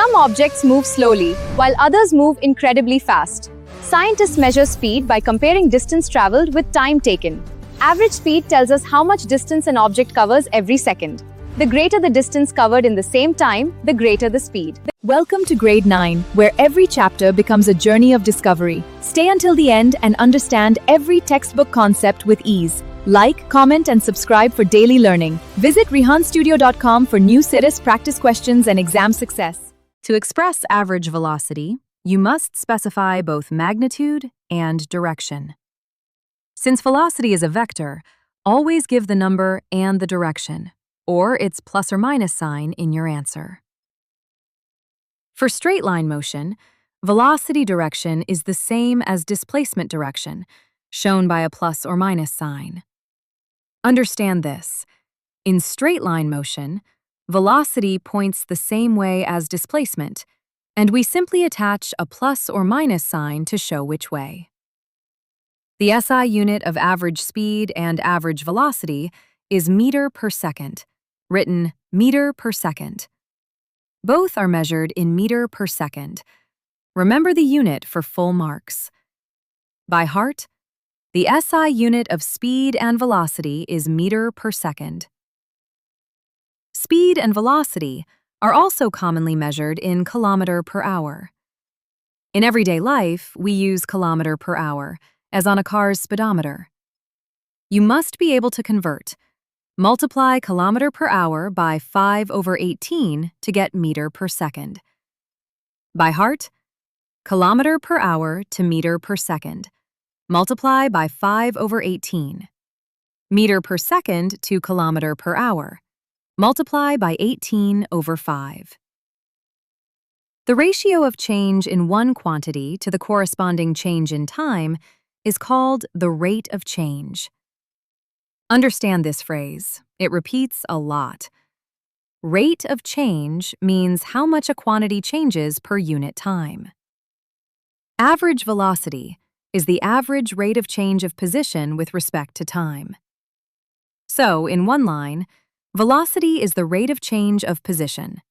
Some objects move slowly, while others move incredibly fast. Scientists measure speed by comparing distance traveled with time taken. Average speed tells us how much distance an object covers every second. The greater the distance covered in the same time, the greater the speed. Welcome to Grade 9, where every chapter becomes a journey of discovery. Stay until the end and understand every textbook concept with ease. Like, comment, and subscribe for daily learning. Visit rehanstudio.com for new CBSE practice questions and exam success. To express average velocity, you must specify both magnitude and direction. Since velocity is a vector, always give the number and the direction, or its plus or minus sign in your answer. For straight line motion, velocity direction is the same as displacement direction, shown by a plus or minus sign. Understand this. In straight line motion, velocity points the same way as displacement, and we simply attach a plus or minus sign to show which way. The SI unit of average speed and average velocity is meter per second, written meter per second. Both are measured in meter per second. Remember the unit for full marks. By heart, the SI unit of speed and velocity is meter per second. Speed and velocity are also commonly measured in kilometer per hour. In everyday life, we use kilometer per hour, as on a car's speedometer. You must be able to convert. Multiply kilometer per hour by 5/18 to get meter per second. By heart, kilometer per hour to meter per second. Multiply by 5/18. Meter per second to kilometer per hour. Multiply by 18/5. The ratio of change in one quantity to the corresponding change in time is called the rate of change. Understand this phrase. It repeats a lot. Rate of change means how much a quantity changes per unit time. Average velocity is the average rate of change of position with respect to time. So, in one line, velocity is the rate of change of position.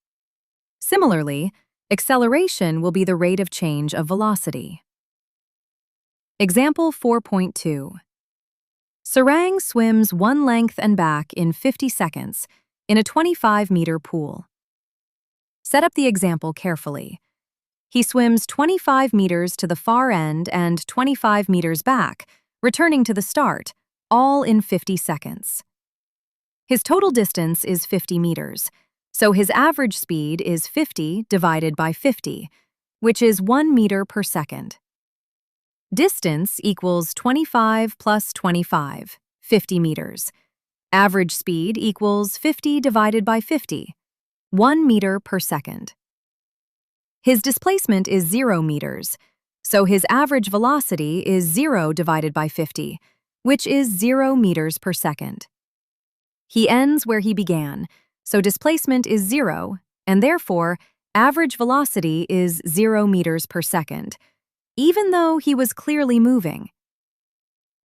Similarly, acceleration will be the rate of change of velocity. Example 4.2. Sarang swims one length and back in 50 seconds in a 25-meter pool. Set up the example carefully. He swims 25 meters to the far end and 25 meters back, returning to the start, all in 50 seconds. His total distance is 50 meters, so his average speed is 50 divided by 50, which is 1 meter per second. Distance equals 25 plus 25, 50 meters. Average speed equals 50 divided by 50, 1 meter per second. His displacement is 0 meters, so his average velocity is 0 divided by 50, which is 0 meters per second. He ends where he began, so displacement is 0, and therefore average velocity is 0 meters per second, even though he was clearly moving.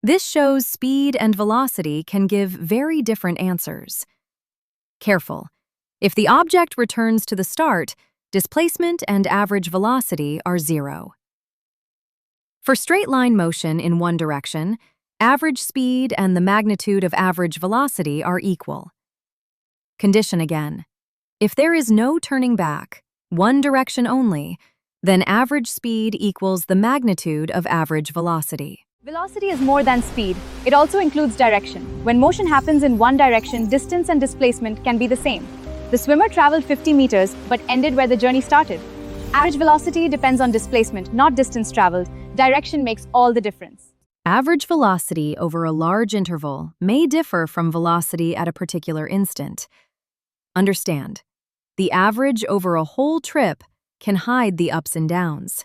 This shows speed and velocity can give very different answers. Careful. If the object returns to the start, displacement and average velocity are 0. For straight line motion in one direction, average speed and the magnitude of average velocity are equal. Condition again. If there is no turning back, one direction only, then average speed equals the magnitude of average velocity. Velocity is more than speed. It also includes direction. When motion happens in one direction, distance and displacement can be the same. The swimmer traveled 50 meters but ended where the journey started. Average velocity depends on displacement, not distance traveled. Direction makes all the difference. Average velocity over a large interval may differ from velocity at a particular instant. Understand, the average over a whole trip can hide the ups and downs.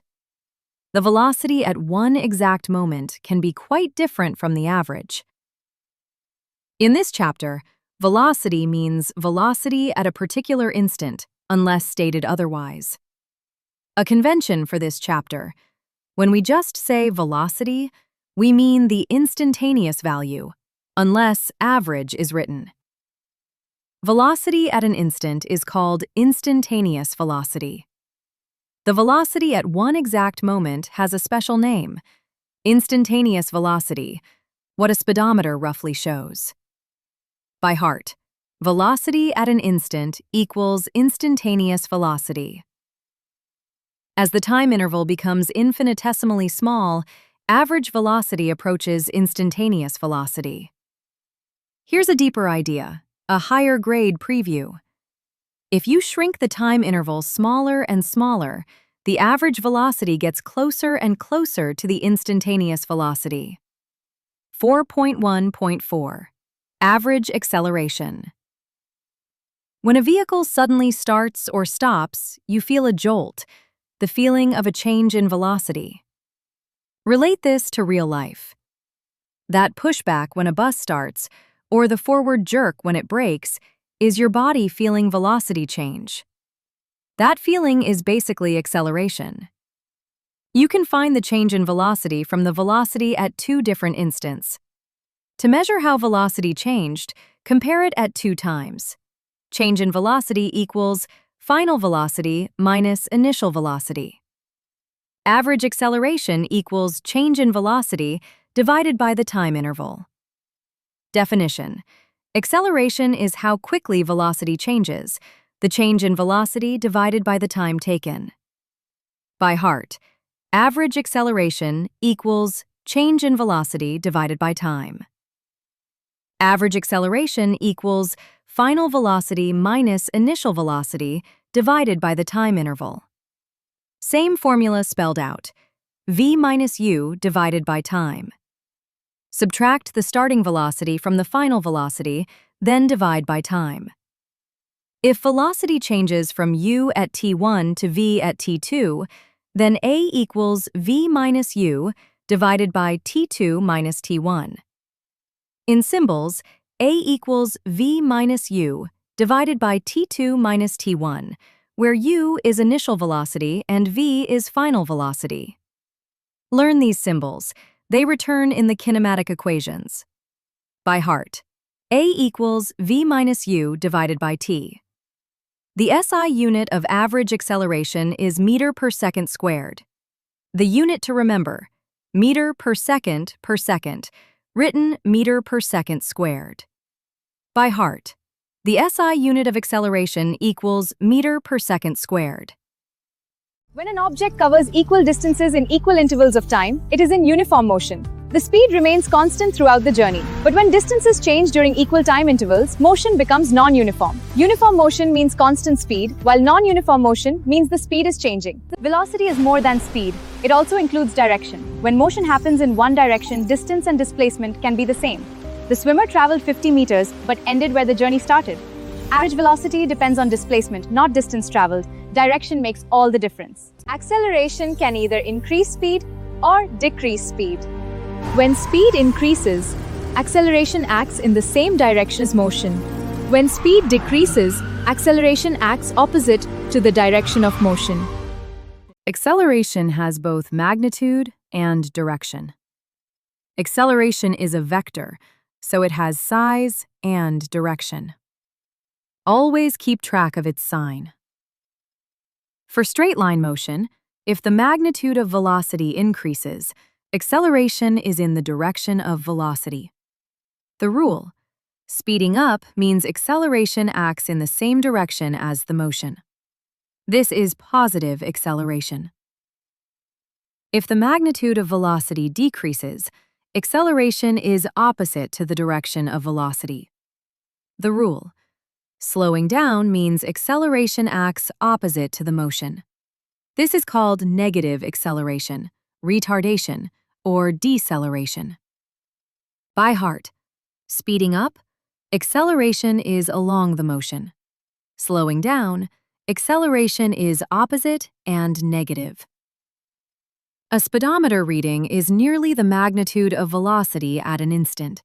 The velocity at one exact moment can be quite different from the average. In this chapter, velocity means velocity at a particular instant, unless stated otherwise. A convention for this chapter: when we just say velocity, we mean the instantaneous value, unless average is written. Velocity at an instant is called instantaneous velocity. The velocity at one exact moment has a special name: instantaneous velocity, what a speedometer roughly shows. By heart, velocity at an instant equals instantaneous velocity. As the time interval becomes infinitesimally small, average velocity approaches instantaneous velocity. Here's a deeper idea, a higher grade preview. If you shrink the time interval smaller and smaller, the average velocity gets closer and closer to the instantaneous velocity. 4.1.4 Average acceleration. When a vehicle suddenly starts or stops, you feel a jolt, the feeling of a change in velocity. Relate this to real life. That pushback when a bus starts, or the forward jerk when it brakes, is your body feeling velocity change. That feeling is basically acceleration. You can find the change in velocity from the velocity at two different instants. To measure how velocity changed, compare it at 2 times. Change in velocity equals final velocity minus initial velocity. Average acceleration equals change in velocity divided by the time interval. Definition: acceleration is how quickly velocity changes, the change in velocity divided by the time taken. By heart, average acceleration equals change in velocity divided by time. Average acceleration equals final velocity minus initial velocity divided by the time interval. Same formula spelled out: v minus u divided by time. Subtract the starting velocity from the final velocity, then divide by time. If velocity changes from u at t1 to v at t2, then a equals v minus u divided by t2 minus t1. In symbols, a equals v minus u divided by t2 minus t1, where u is initial velocity and v is final velocity. Learn these symbols. They return in the kinematic equations. By heart, a equals v minus u divided by t. The SI unit of average acceleration is meter per second squared. The unit to remember: meter per second, written meter per second squared. By heart, the SI unit of acceleration equals meter per second squared. When an object covers equal distances in equal intervals of time, it is in uniform motion. The speed remains constant throughout the journey. But when distances change during equal time intervals, motion becomes non-uniform. Uniform motion means constant speed, while non-uniform motion means the speed is changing. Velocity is more than speed. It also includes direction. When motion happens in one direction, distance and displacement can be the same. The swimmer traveled 50 meters, but ended where the journey started. Average velocity depends on displacement, not distance traveled. Direction makes all the difference. Acceleration can either increase speed or decrease speed. When speed increases, acceleration acts in the same direction as motion. When speed decreases, acceleration acts opposite to the direction of motion. Acceleration has both magnitude and direction. Acceleration is a vector, so it has size and direction. Always keep track of its sign. For straight-line motion, if the magnitude of velocity increases, acceleration is in the direction of velocity. The rule: speeding up means acceleration acts in the same direction as the motion. This is positive acceleration. If the magnitude of velocity decreases, acceleration is opposite to the direction of velocity. The rule: slowing down means acceleration acts opposite to the motion. This is called negative acceleration, retardation, or deceleration. By heart, speeding up, acceleration is along the motion. Slowing down, acceleration is opposite and negative. A speedometer reading is nearly the magnitude of velocity at an instant.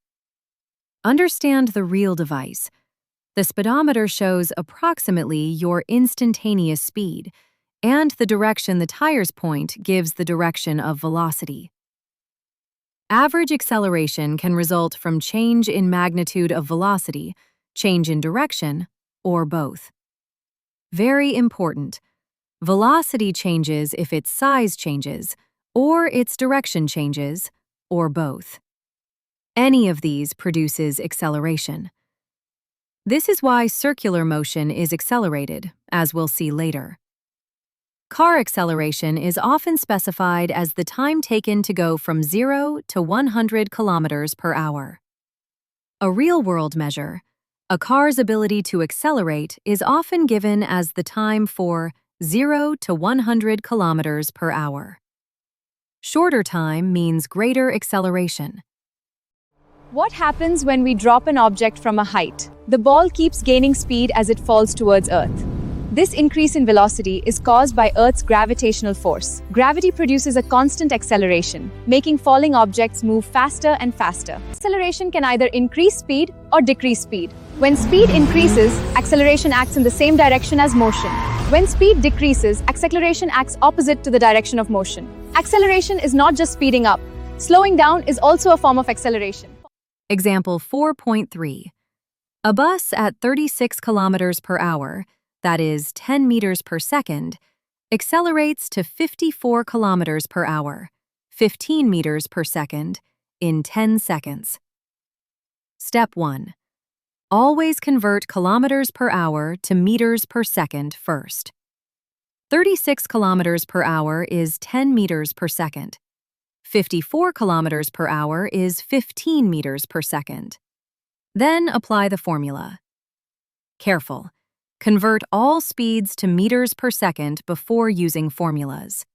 Understand the real device. The speedometer shows approximately your instantaneous speed, and the direction the tires point gives the direction of velocity. Average acceleration can result from change in magnitude of velocity, change in direction, or both. Very important. Velocity changes if its size changes, or its direction changes, or both. Any of these produces acceleration. This is why circular motion is accelerated, as we'll see later. Car acceleration is often specified as the time taken to go from 0 to 100 kilometers per hour. A real-world measure, a car's ability to accelerate is often given as the time for 0 to 100 kilometers per hour. Shorter time means greater acceleration. What happens when we drop an object from a height? The ball keeps gaining speed as it falls towards Earth. This increase in velocity is caused by Earth's gravitational force. Gravity produces a constant acceleration, making falling objects move faster and faster. Acceleration can either increase speed or decrease speed. When speed increases, acceleration acts in the same direction as motion. When speed decreases, acceleration acts opposite to the direction of motion. Acceleration is not just speeding up. Slowing down is also a form of acceleration. Example 4.3. A bus at 36 kilometers per hour, that is 10 meters per second, accelerates to 54 kilometers per hour, 15 meters per second, in 10 seconds. Step 1. Always convert kilometers per hour to meters per second first. 36 kilometers per hour is 10 meters per second. 54 kilometers per hour is 15 meters per second. Then apply the formula. Careful. Convert all speeds to meters per second before using formulas.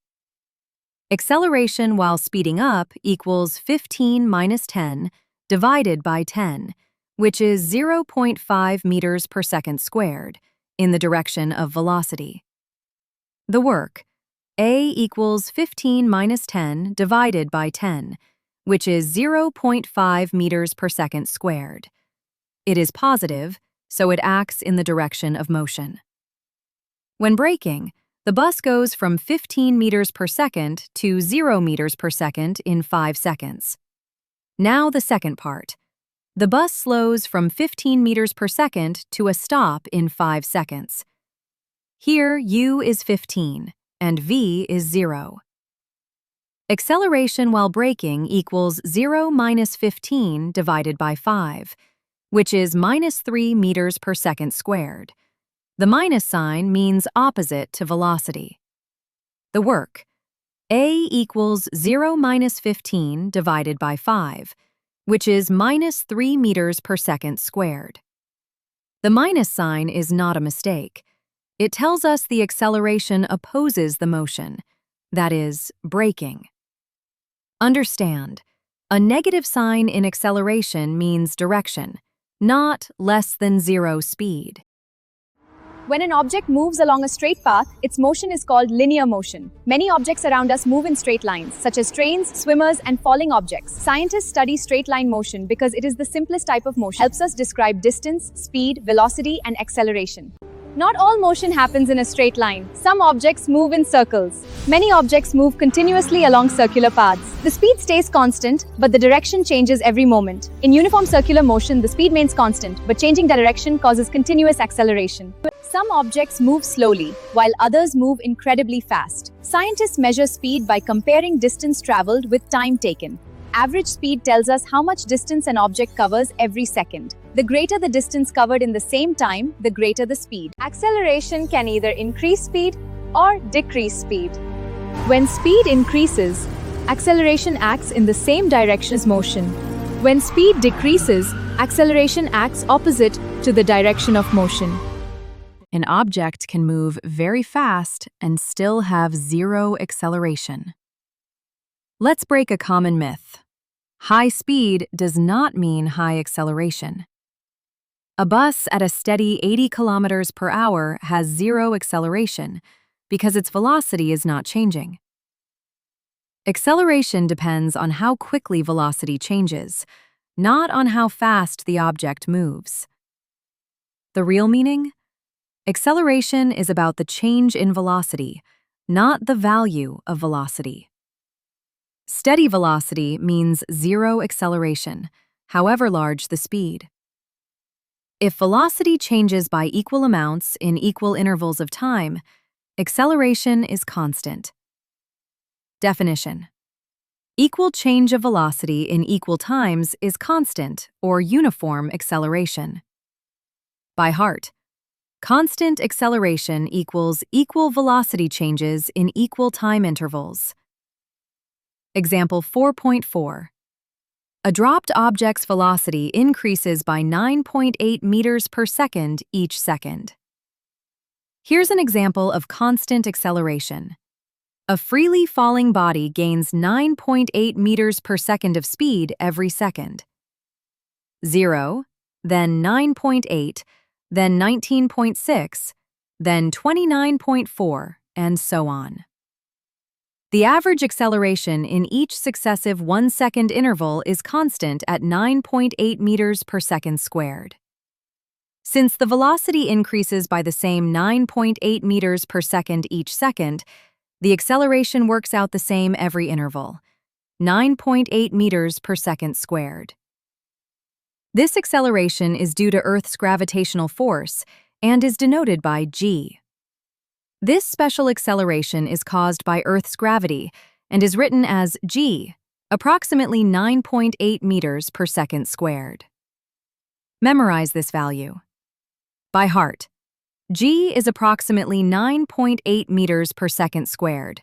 Acceleration while speeding up equals 15 minus 10 divided by 10, which is 0.5 meters per second squared, in the direction of velocity. The work, A equals 15 minus 10 divided by 10, which is 0.5 meters per second squared. It is positive, so it acts in the direction of motion. When braking, the bus goes from 15 meters per second to 0 meters per second in 5 seconds. Now the second part. The bus slows from 15 meters per second to a stop in 5 seconds. Here, U is 15, and V is 0. Acceleration while braking equals 0 minus 15 divided by 5, which is minus 3 meters per second squared. The minus sign means opposite to velocity. The work, A equals 0 minus 15 divided by 5, which is minus 3 meters per second squared. The minus sign is not a mistake. It tells us the acceleration opposes the motion, that is, braking. Understand, a negative sign in acceleration means direction, not less than 0 speed. When an object moves along a straight path, its motion is called linear motion. Many objects around us move in straight lines, such as trains, swimmers, and falling objects. Scientists study straight line motion because it is the simplest type of motion. It helps us describe distance, speed, velocity, and acceleration. Not all motion happens in a straight line. Some objects move in circles. Many objects move continuously along circular paths. The speed stays constant, but the direction changes every moment. In uniform circular motion, the speed remains constant, but changing direction causes continuous acceleration. Some objects move slowly, while others move incredibly fast. Scientists measure speed by comparing distance traveled with time taken. Average speed tells us how much distance an object covers every second. The greater the distance covered in the same time, the greater the speed. Acceleration can either increase speed or decrease speed. When speed increases, acceleration acts in the same direction as motion. When speed decreases, acceleration acts opposite to the direction of motion. An object can move very fast and still have 0 acceleration. Let's break a common myth. High speed does not mean high acceleration. A bus at a steady 80 kilometers per hour has 0 acceleration because its velocity is not changing. Acceleration depends on how quickly velocity changes, not on how fast the object moves. The real meaning? Acceleration is about the change in velocity, not the value of velocity. Steady velocity means 0 acceleration, however large the speed. If velocity changes by equal amounts in equal intervals of time, Acceleration is constant. Definition: equal change of velocity in equal times is constant or uniform acceleration. By heart: constant acceleration equals equal velocity changes in equal time intervals. Example 4.4. A dropped object's velocity increases by 9.8 meters per second each second. Here's an example of constant acceleration. A freely falling body gains 9.8 meters per second of speed every second. 0, then 9.8, then 19.6, then 29.4, and so on. The average acceleration in each successive 1-second interval is constant at 9.8 meters per second squared. Since the velocity increases by the same 9.8 meters per second each second, the acceleration works out the same every interval, 9.8 meters per second squared. This acceleration is due to Earth's gravitational force and is denoted by g. This special acceleration is caused by Earth's gravity and is written as g, approximately 9.8 meters per second squared. Memorize this value. By heart: g is approximately 9.8 meters per second squared,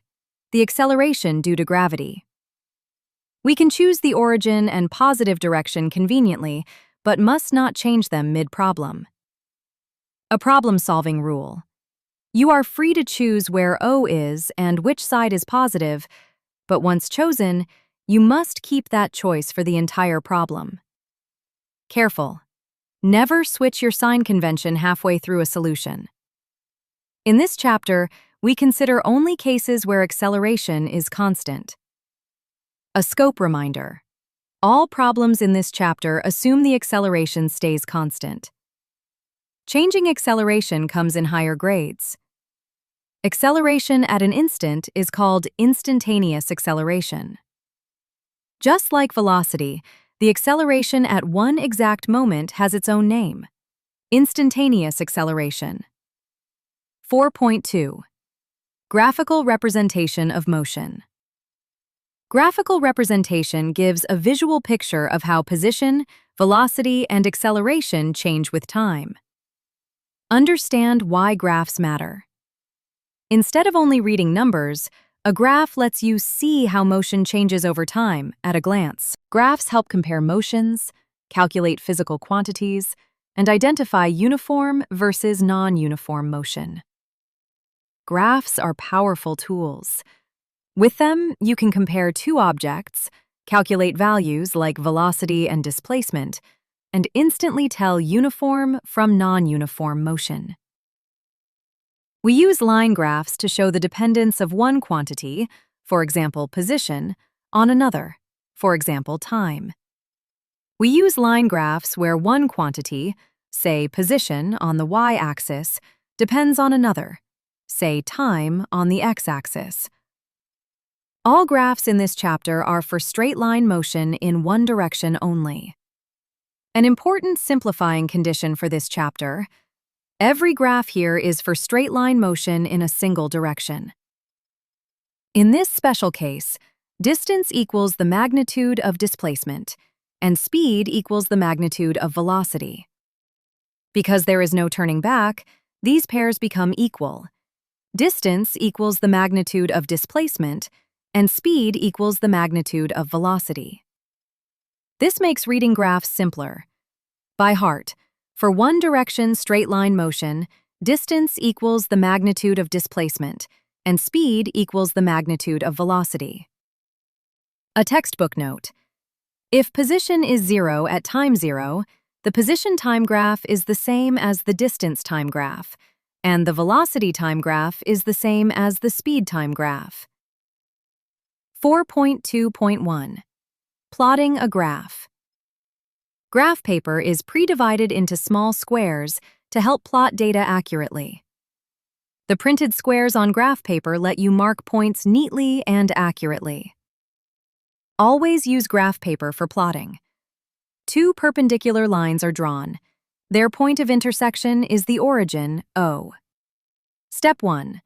the acceleration due to gravity. We can choose the origin and positive direction conveniently, but must not change them mid-problem. A problem-solving rule. You are free to choose where O is and which side is positive, but once chosen, you must keep that choice for the entire problem. Careful. Never switch your sign convention halfway through a solution. In this chapter, we consider only cases where acceleration is constant. A scope reminder. All problems in this chapter assume the acceleration stays constant. Changing acceleration comes in higher grades. Acceleration at an instant is called instantaneous acceleration. Just like velocity, the acceleration at one exact moment has its own name: instantaneous acceleration. 4.2. Graphical representation of motion. Graphical representation gives a visual picture of how position, velocity, and acceleration change with time. Understand why graphs matter. Instead of only reading numbers, a graph lets you see how motion changes over time at a glance. Graphs help compare motions, calculate physical quantities, and identify uniform versus non-uniform motion. Graphs are powerful tools. With them, you can compare two objects, calculate values like velocity and displacement, and instantly tell uniform from non-uniform motion. We use line graphs to show the dependence of one quantity, for example position, on another, for example time. We use line graphs where one quantity, say position on the y-axis, depends on another, say time on the x-axis. All graphs in this chapter are for straight-line motion in one direction only. An important simplifying condition for this chapter: every graph here is for straight-line motion in a single direction. In this special case, distance equals the magnitude of displacement, and speed equals the magnitude of velocity. Because there is no turning back, these pairs become equal. Distance equals the magnitude of displacement, and speed equals the magnitude of velocity. This makes reading graphs simpler. By heart, for one direction straight-line motion, distance equals the magnitude of displacement, and speed equals the magnitude of velocity. A textbook note: if position is 0 at time 0, the position time graph is the same as the distance time graph, and the velocity time graph is the same as the speed time graph. 4.2.1. Plotting a graph. Graph paper is pre-divided into small squares to help plot data accurately. The printed squares on graph paper let you mark points neatly and accurately. Always use graph paper for plotting. Two perpendicular lines are drawn. Their point of intersection is the origin, O. Step 1.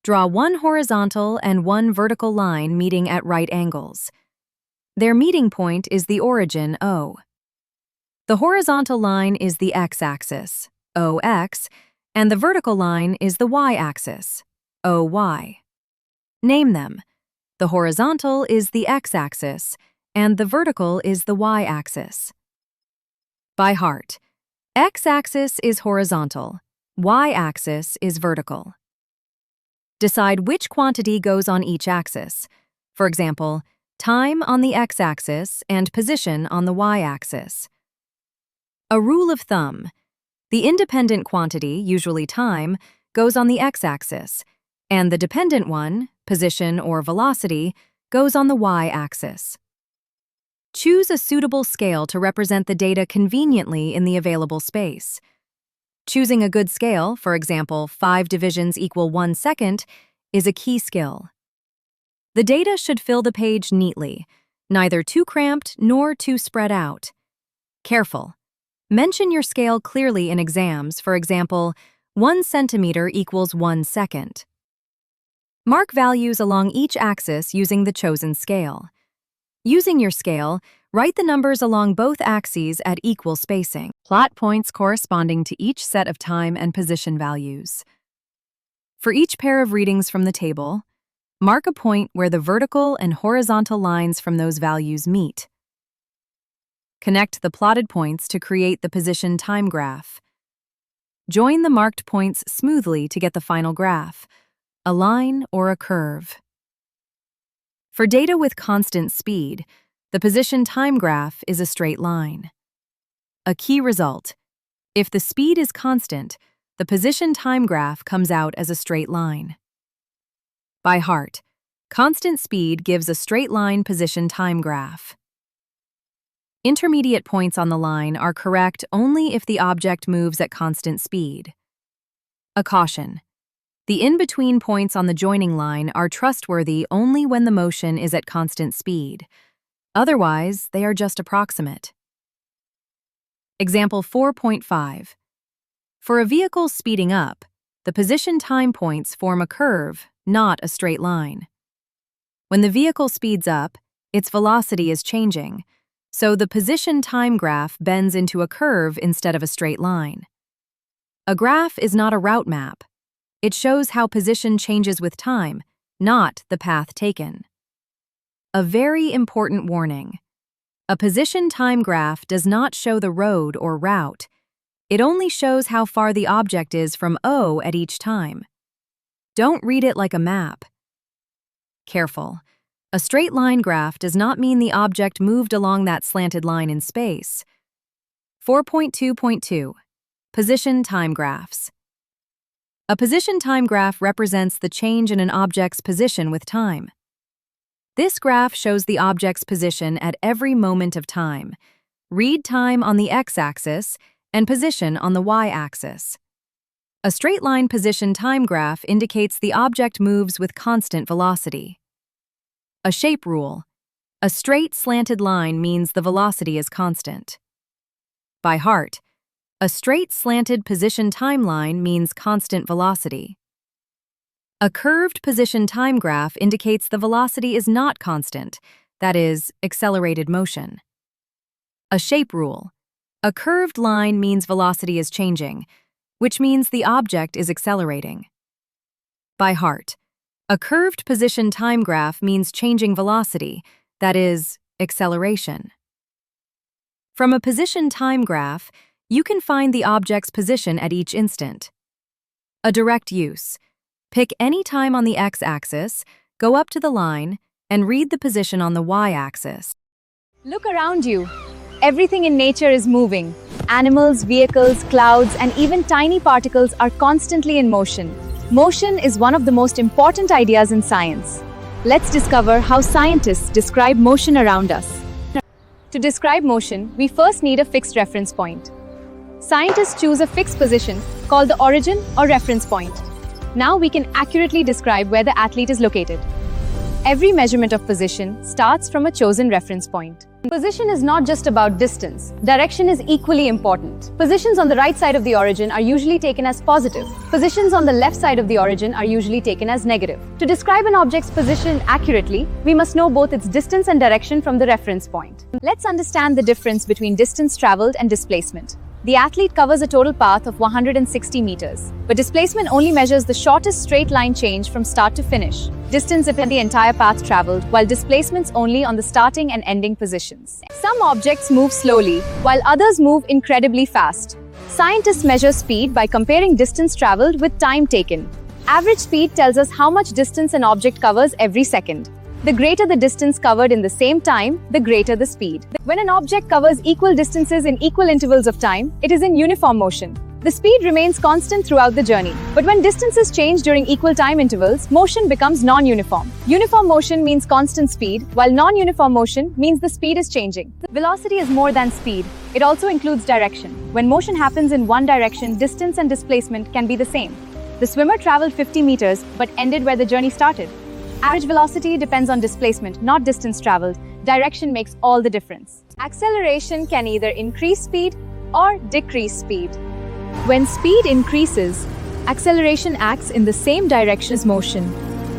Draw one horizontal and one vertical line meeting at right angles. Their meeting point is the origin O. The horizontal line is the x-axis, OX, and the vertical line is the y-axis, OY. Name them. The horizontal is the x-axis, and the vertical is the y-axis. By heart, x-axis is horizontal, y-axis is vertical. Decide which quantity goes on each axis. For example, time on the x-axis and position on the y-axis. A rule of thumb: the independent quantity, usually time, goes on the x-axis, and the dependent one, position or velocity, goes on the y-axis. Choose a suitable scale to represent the data conveniently in the available space. Choosing a good scale, for example, 5 divisions equal 1 second, is a key skill. The data should fill the page neatly, neither too cramped nor too spread out. Careful. Mention your scale clearly in exams, for example, 1 centimeter equals 1 second. Mark values along each axis using the chosen scale. Using your scale, write the numbers along both axes at equal spacing. Plot points corresponding to each set of time and position values. For each pair of readings from the table, mark a point where the vertical and horizontal lines from those values meet. Connect the plotted points to create the position time graph. Join the marked points smoothly to get the final graph, a line or a curve. For data with constant speed, the position time graph is a straight line. A key result: if the speed is constant, the position time graph comes out as a straight line. By heart, constant speed gives a straight line position time graph. Intermediate points on the line are correct only if the object moves at constant speed. A caution: the in-between points on the joining line are trustworthy only when the motion is at constant speed. Otherwise, they are just approximate. Example 4.5. For a vehicle speeding up, the position time points form a curve, not a straight line. When the vehicle speeds up, its velocity is changing, so the position time graph bends into a curve instead of a straight line. A graph is not a route map. It shows how position changes with time, not the path taken. A very important warning: a position time graph does not show the road or route. It only shows how far the object is from O at each time. Don't read it like a map. Careful. A straight line graph does not mean the object moved along that slanted line in space. 4.2.2. Position time graphs. A position time graph represents the change in an object's position with time. This graph shows the object's position at every moment of time. Read time on the x-axis and position on the y-axis. A straight line position time graph indicates the object moves with constant velocity. A shape rule: a straight slanted line means the velocity is constant. By heart, a straight slanted position timeline means constant velocity. A curved position time graph indicates the velocity is not constant, that is, accelerated motion. A shape rule: a curved line means velocity is changing, which means the object is accelerating. By heart, a curved position time graph means changing velocity, that is, acceleration. From a position time graph, you can find the object's position at each instant. A direct use: pick any time on the x-axis, go up to the line, and read the position on the y-axis. Look around you. Everything in nature is moving. Animals, vehicles, clouds, and even tiny particles are constantly in motion. Motion is one of the most important ideas in science. Let's discover how scientists describe motion around us. To describe motion, we first need a fixed reference point. Scientists choose a fixed position called the origin or reference point. Now we can accurately describe where the athlete is located. Every measurement of position starts from a chosen reference point. Position is not just about distance. Direction is equally important. Positions on the right side of the origin are usually taken as positive. Positions on the left side of the origin are usually taken as negative. To describe an object's position accurately, we must know both its distance and direction from the reference point. Let's understand the difference between distance traveled and displacement. The athlete covers a total path of 160 meters, but displacement only measures the shortest straight line change from start to finish. Distance depends on the entire path traveled, while displacements only on the starting and ending positions. Some objects move slowly, while others move incredibly fast. Scientists measure speed by comparing distance traveled with time taken. Average speed tells us how much distance an object covers every second. The greater the distance covered in the same time, the greater the speed. When an object covers equal distances in equal intervals of time, it is in uniform motion. The speed remains constant throughout the journey. But when distances change during equal time intervals, motion becomes non-uniform. Uniform motion means constant speed, while non-uniform motion means the speed is changing. Velocity is more than speed. It also includes direction. When motion happens in one direction, distance and displacement can be the same. The swimmer traveled 50 meters, but ended where the journey started. Average velocity depends on displacement, not distance traveled. Direction makes all the difference. Acceleration can either increase speed or decrease speed. When speed increases, acceleration acts in the same direction as motion.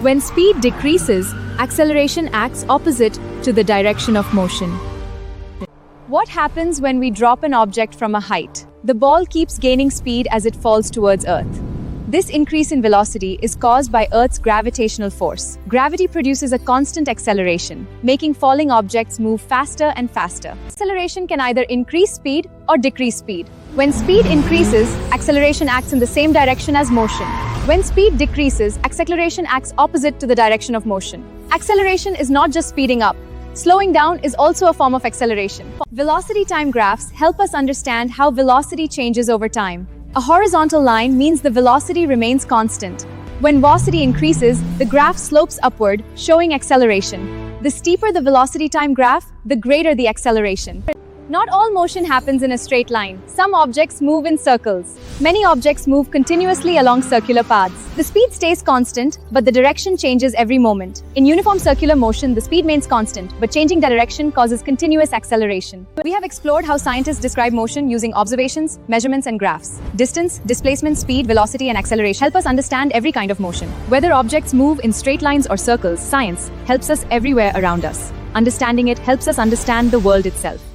When speed decreases, acceleration acts opposite to the direction of motion. What happens when we drop an object from a height? The ball keeps gaining speed as it falls towards Earth. This increase in velocity is caused by Earth's gravitational force. Gravity produces a constant acceleration, making falling objects move faster and faster. Acceleration can either increase speed or decrease speed. When speed increases, acceleration acts in the same direction as motion. When speed decreases, acceleration acts opposite to the direction of motion. Acceleration is not just speeding up. Slowing down is also a form of acceleration. Velocity time graphs help us understand how velocity changes over time. A horizontal line means the velocity remains constant. When velocity increases, the graph slopes upward, showing acceleration. The steeper the velocity time graph, the greater the acceleration. Not all motion happens in a straight line. Some objects move in circles. Many objects move continuously along circular paths. The speed stays constant, but the direction changes every moment. In uniform circular motion, the speed remains constant, but changing direction causes continuous acceleration. We have explored how scientists describe motion using observations, measurements, and graphs. Distance, displacement, speed, velocity, and acceleration help us understand every kind of motion. Whether objects move in straight lines or circles, science helps us everywhere around us. Understanding it helps us understand the world itself.